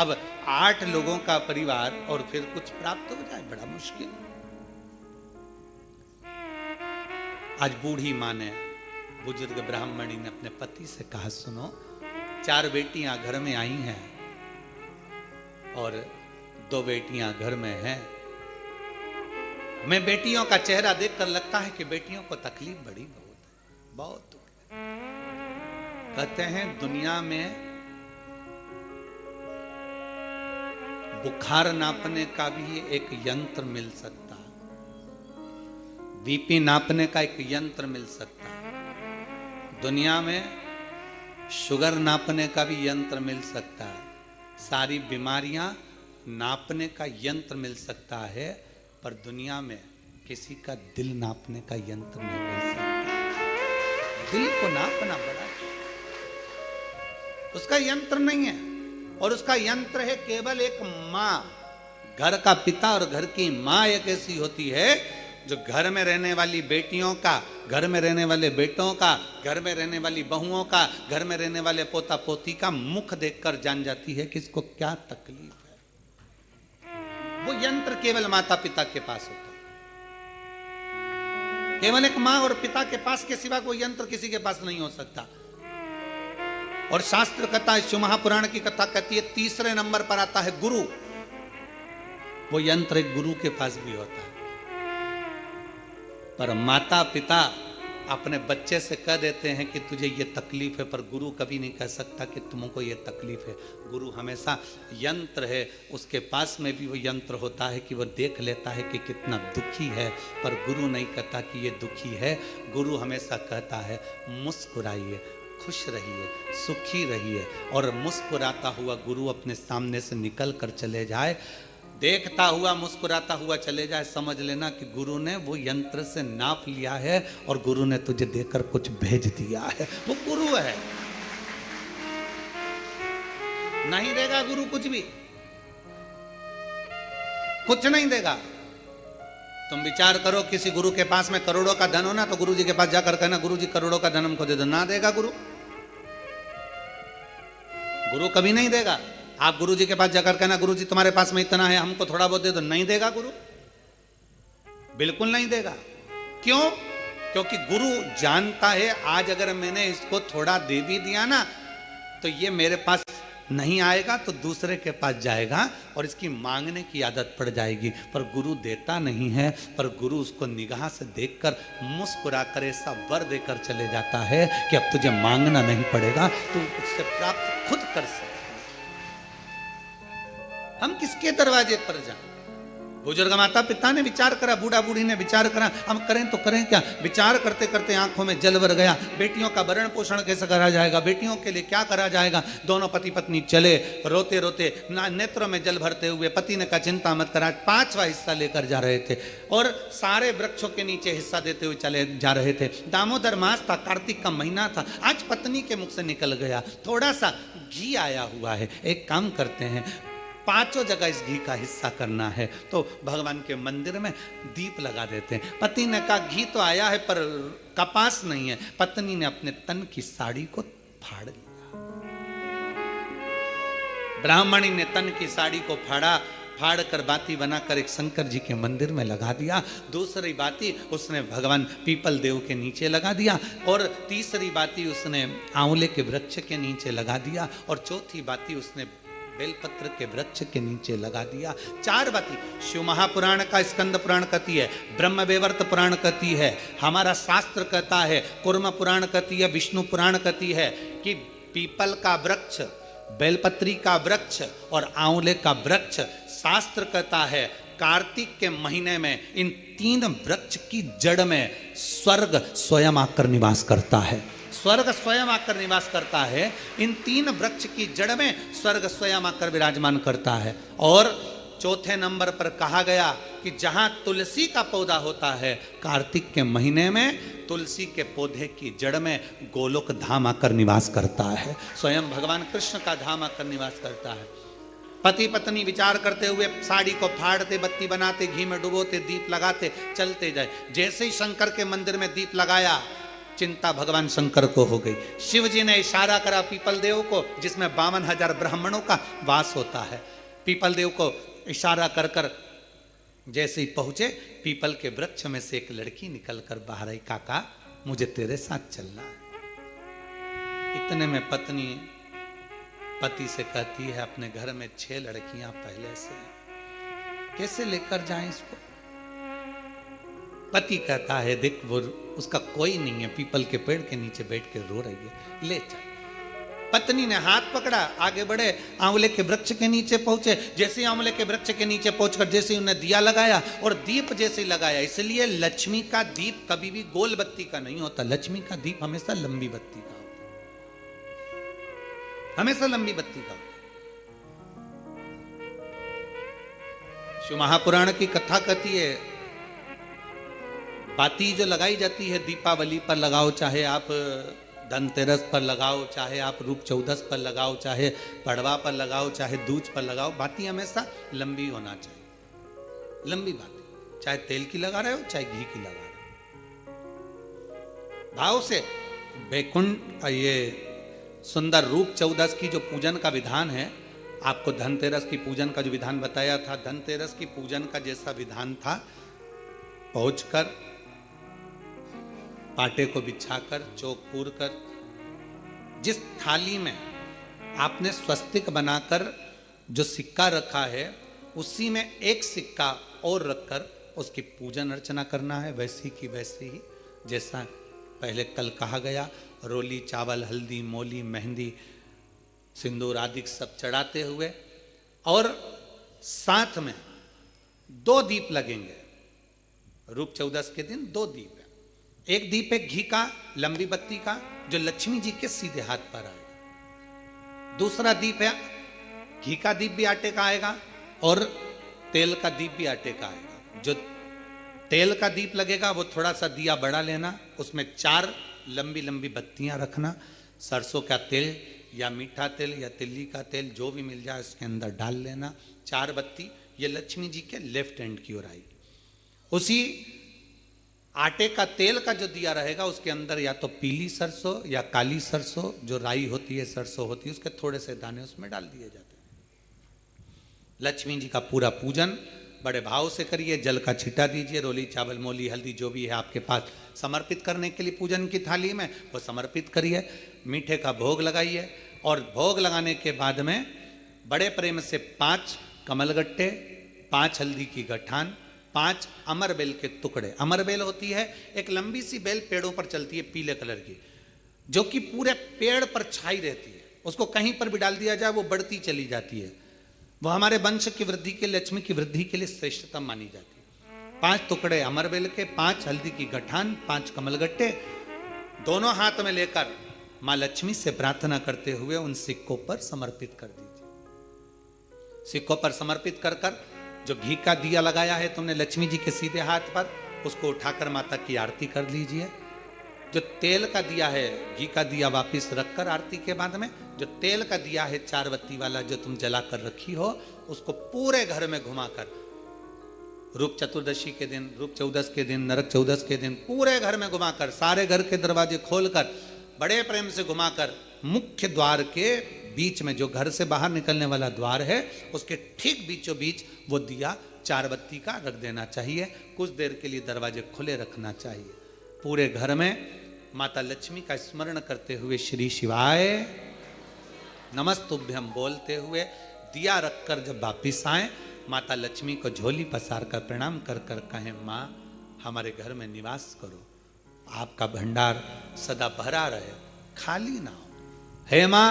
अब 8 लोगों का परिवार और फिर कुछ प्राप्त हो जाए, बड़ा मुश्किल। आज बूढ़ी मां ने, बुजुर्ग ब्राह्मणी ने अपने पति से कहा, सुनो 4 बेटियां घर में आई हैं और 2 बेटियां घर में हैं। मैं बेटियों का चेहरा देखकर लगता है कि बेटियों को तकलीफ बड़ी बहुत दुख है। कहते हैं दुनिया में बुखार नापने का भी एक यंत्र मिल सकता है, बीपी नापने का एक यंत्र मिल सकता है, दुनिया में शुगर नापने का भी यंत्र मिल सकता है, सारी बीमारियां नापने का यंत्र मिल सकता है, पर दुनिया में किसी का दिल नापने का यंत्र नहीं मिल सकता। दिल को नापना बड़ा, उसका यंत्र नहीं है, और उसका यंत्र है केवल एक मां। घर का पिता और घर की मां एक ऐसी होती है जो घर में रहने वाली बेटियों का, घर में रहने वाले बेटों का, घर में रहने वाली बहुओं का, घर में रहने वाले पोता पोती का मुख देखकर जान जाती है कि इसको क्या तकलीफ है। वो यंत्र केवल माता पिता के पास होता है, केवल एक मां और पिता के पास के सिवा कोई यंत्र किसी के पास नहीं हो सकता। और शास्त्र कथा, शिव महापुराण की कथा कहती है, तीसरे नंबर पर आता है गुरु। वो यंत्र एक गुरु के पास भी होता है, पर माता पिता अपने बच्चे से कह देते हैं कि तुझे ये तकलीफ है, पर गुरु कभी नहीं कह सकता कि तुमको ये तकलीफ है। गुरु हमेशा यंत्र है, उसके पास में भी वो यंत्र होता है कि वो देख लेता है कि कितना दुखी है, पर गुरु नहीं कहता कि ये दुखी है। गुरु हमेशा कहता है मुस्कुराइए, खुश रहिए, सुखी रहिए। और मुस्कुराता हुआ गुरु अपने सामने से निकल कर चले जाए, देखता हुआ मुस्कुराता हुआ चले जाए, समझ लेना कि गुरु ने वो यंत्र से नाप लिया है और गुरु ने तुझे देकर कुछ भेज दिया है। वो गुरु है, नहीं देगा गुरु कुछ भी, कुछ नहीं देगा। तुम विचार करो, किसी गुरु के पास में करोड़ों का धन हो ना, तो गुरु जी के पास जाकर कहना, गुरु जी करोड़ों का धन हमको दे दो, ना देगा गुरु। गुरु कभी नहीं देगा। आप गुरु जी के पास जाकर कहना, गुरु जी तुम्हारे पास में इतना है, हमको थोड़ा बहुत दे दो, नहीं देगा गुरु, बिल्कुल नहीं देगा। क्यों? क्योंकि गुरु जानता है आज अगर मैंने इसको थोड़ा दे भी दिया ना, तो ये मेरे पास नहीं आएगा तो दूसरे के पास जाएगा और इसकी मांगने की आदत पड़ जाएगी। पर गुरु देता नहीं है, पर गुरु उसको निगाह से देखकर मुस्कुरा कर ऐसा वर देकर चले जाता है कि अब तुझे मांगना नहीं पड़ेगा, तू उससे प्राप्त खुद कर सकता। हम किसके दरवाजे पर जाएं? बुजुर्ग माता पिता ने विचार करा, बूढ़ा बूढ़ी ने विचार करा, हम करें तो करें क्या। विचार करते करते आंखों में जल भर गया। बेटियों का भरण पोषण कैसे करा जाएगा, बेटियों के लिए क्या करा जाएगा। दोनों पति पत्नी चले, रोते रोते नेत्रों में जल भरते हुए। पति ने कहा चिंता मत करा, 5वां हिस्सा लेकर जा रहे थे और सारे वृक्षों के नीचे हिस्सा देते हुए चले जा रहे थे। दामोदर मास था, कार्तिक का महीना था। आज पत्नी के मुख से निकल गया, थोड़ा सा घी आया हुआ है, एक काम करते हैं, 5 जगह इस घी का हिस्सा करना है, तो भगवान के मंदिर में दीप लगा देते हैं। पति ने कहा घी तो आया है पर कपास नहीं है। पत्नी ने अपने तन की साड़ी को फाड़ लिया। ब्राह्मणी ने तन की साड़ी को फाड़ कर बाती बनाकर एक शंकर जी के मंदिर में लगा दिया। दूसरी बाती उसने भगवान पीपल देव के नीचे लगा दिया, और तीसरी बाती उसने आंवले के वृक्ष के नीचे लगा दिया, और चौथी बाती उसने बेलपत्र के वृक्ष के नीचे लगा दिया। 4 बाती शिव महापुराण का स्कंद पुराण कहती है, ब्रह्म वैवर्त पुराण कहती है, हमारा शास्त्र कहता है, कुर्म पुराण कहती है, विष्णु पुराण कहती है कि पीपल का वृक्ष, बेलपत्री का वृक्ष और आंवले का वृक्ष, शास्त्र कहता है कार्तिक के महीने में इन 3 वृक्ष की जड़ में स्वर्ग स्वयं आकर निवास करता है। स्वर्ग स्वयं आकर निवास करता है। इन 3 वृक्ष की जड़ में स्वर्ग स्वयं आकर विराजमान करता है। और चौथे नंबर पर कहा गया कि जहां तुलसी का पौधा होता है, कार्तिक के महीने में तुलसी के पौधे की जड़ में गोलोक धाम आकर निवास करता है, स्वयं भगवान कृष्ण का धाम आकर निवास करता है। पति पत्नी विचार करते हुए साड़ी को फाड़ते, बत्ती बनाते, घी में डुबोते, दीप लगाते, चलते जाए। जैसे ही शंकर के मंदिर में दीप लगाया, चिंता भगवान शंकर को हो गई। शिव जी ने इशारा करा पीपल देव को, जिसमें 52,000 ब्राह्मणों का वास होता है। पीपल देव को इशारा कर कर जैसे ही पहुंचे, पीपल के वृक्ष में से एक लड़की निकलकर बाहर आई, काका मुझे तेरे साथ चलना है। इतने में पत्नी पति से कहती है, अपने घर में 6 लड़कियां पहले से, कैसे लेकर जाएं इसको। पति कहता है, देख वो उसका कोई नहीं है, पीपल के पेड़ के नीचे बैठ के रो रही है, ले चल। पत्नी ने हाथ पकड़ा, आगे बढ़े, आंवले के वृक्ष के नीचे पहुंचे। जैसे आंवले के वृक्ष के नीचे पहुंचकर जैसे उन्हें दिया लगाया, और दीप जैसे लगाया, इसलिए लक्ष्मी का दीप कभी भी गोल बत्ती का नहीं होता, लक्ष्मी का दीप हमेशा लंबी बत्ती का होता, हमेशा लंबी बत्ती का होता। शिव महापुराण की कथा कहती है, बाती जो लगाई जाती है दीपावली पर लगाओ, चाहे आप धनतेरस पर लगाओ, चाहे आप रूप चौदस पर लगाओ, चाहे पड़वा पर लगाओ, चाहे दूज पर लगाओ, बाती हमेशा लंबी होना चाहिए, लंबी बाती। चाहे तेल की लगा रहे हो, चाहे घी की लगा रहे हो, भाव से। वैकुंठ ये सुंदर रूप चौदस की जो पूजन का विधान है, आपको धनतेरस की पूजन का जो विधान बताया था, धनतेरस की पूजन का जैसा विधान था, पहुंचकर पाटे को बिछाकर चौक पूर कर, जिस थाली में आपने स्वस्तिक बनाकर जो सिक्का रखा है, उसी में एक सिक्का और रखकर उसकी पूजन अर्चना करना है, वैसी की वैसी ही जैसा पहले कल कहा गया। रोली, चावल, हल्दी, मोली, मेहंदी, सिंदूर आदि सब चढ़ाते हुए, और साथ में 2 दीप लगेंगे। रूप चौदस के दिन 2 दीप है। एक दीप है घी का, लंबी बत्ती का, जो लक्ष्मी जी के सीधे हाथ पर आएगा। दूसरा दीप है घी का दीप भी आटे का आएगा, और तेल का दीप भी आटे का आएगा। जो तेल का दीप लगेगा वो थोड़ा सा दिया बड़ा लेना, उसमें 4 लंबी लंबी बत्तियां रखना, सरसों का तेल या मीठा तेल या तिल्ली का तेल जो भी मिल जाए उसके अंदर डाल लेना। 4 बत्ती ये लक्ष्मी जी के लेफ्ट हैंड की ओर आएगी। उसी आटे का तेल का जो दिया रहेगा, उसके अंदर या तो पीली सरसों या काली सरसों, जो राई होती है, सरसों होती है, उसके थोड़े से दाने उसमें डाल दिए जाते हैं। लक्ष्मी जी का पूरा पूजन बड़े भाव से करिए, जल का छिटा दीजिए, रोली, चावल, मोली, हल्दी जो भी है आपके पास समर्पित करने के लिए पूजन की थाली में, वो समर्पित करिए। मीठे का भोग लगाइए, और भोग लगाने के बाद में बड़े प्रेम से 5 कमलगट्टे, 5 हल्दी की गठान, 5 अमर बेल के टुकड़े। अमर बेल होती है एक लंबी सी बेल, पेड़ों पर चलती है, पीले कलर की, जो कि पूरे पेड़ पर छाई रहती है। उसको कहीं पर भी डाल दिया जाए वो बढ़ती चली जाती है। वो हमारे वंश की वृद्धि के, लक्ष्मी की वृद्धि के लिए श्रेष्ठतम मानी जाती है। 5 टुकड़े अमर बेल के, 5 हल्दी की गठान, 5 कमलगट्टे, दोनों हाथ में लेकर मां लक्ष्मी से प्रार्थना करते हुए उन सिक्कों पर समर्पित कर दीजिए। सिक्कों पर समर्पित कर कर जो घी का दिया लगाया है तुमने लक्ष्मी जी के सीधे हाथ पर, उसको उठाकर माता की आरती कर लीजिए। जो तेल का दिया है, घी का दिया वापिस रखकर आरती के बाद में, जो तेल का दिया है 4 बत्ती वाला जो तुम जला कर रखी हो, उसको पूरे घर में घुमाकर, रूप चतुर्दशी के दिन, रूप चौदस के दिन, नरक चौदस के दिन, पूरे घर में घुमाकर, सारे घर के दरवाजे खोलकर, बड़े प्रेम से घुमाकर, मुख्य द्वार के बीच में, जो घर से बाहर निकलने वाला द्वार है, उसके ठीक बीचों बीच वो दिया 4 बत्ती का रख देना चाहिए। कुछ देर के लिए दरवाजे खुले रखना चाहिए। पूरे घर में माता लक्ष्मी का स्मरण करते हुए, श्री शिवाय नमस्तुभ्यम बोलते हुए दिया रखकर जब वापिस आए, माता लक्ष्मी को झोली पसार कर प्रणाम कर कर कहें, माँ हमारे घर में निवास करो, आपका भंडार सदा भरा रहे, खाली ना हो। हे माँ,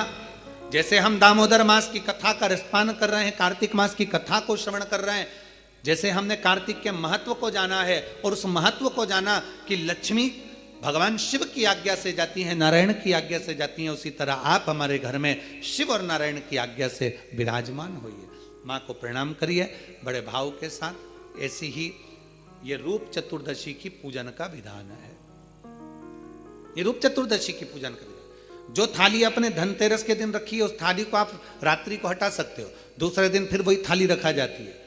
जैसे हम दामोदर मास की कथा का रसपान कर रहे हैं, कार्तिक मास की कथा को श्रवण कर रहे हैं, जैसे हमने कार्तिक के महत्व को जाना है, और उस महत्व को जाना कि लक्ष्मी भगवान शिव की आज्ञा से जाती हैं, नारायण की आज्ञा से जाती हैं, उसी तरह आप हमारे घर में शिव और नारायण की आज्ञा से विराजमान होइए। माँ को प्रणाम करिए बड़े भाव के साथ। ऐसी ही ये रूप चतुर्दशी की पूजन का विधान है। ये रूप चतुर्दशी की पूजन का विधान, जो थाली अपने धनतेरस के दिन रखी है, उस थाली को आप रात्रि को हटा सकते हो, दूसरे दिन फिर वही थाली रखा जाती है।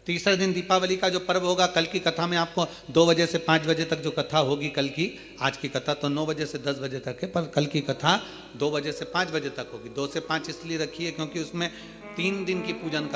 तीसरे दिन दीपावली का जो पर्व होगा, कल की कथा में आपको 2 बजे से 5 बजे तक जो कथा होगी कल की, आज की कथा तो 9 बजे से 10 बजे तक है, पर कल की कथा 2 बजे से 5 बजे तक होगी। 2 से 5 इसलिए रखी है क्योंकि उसमें 3 दिन की पूजन का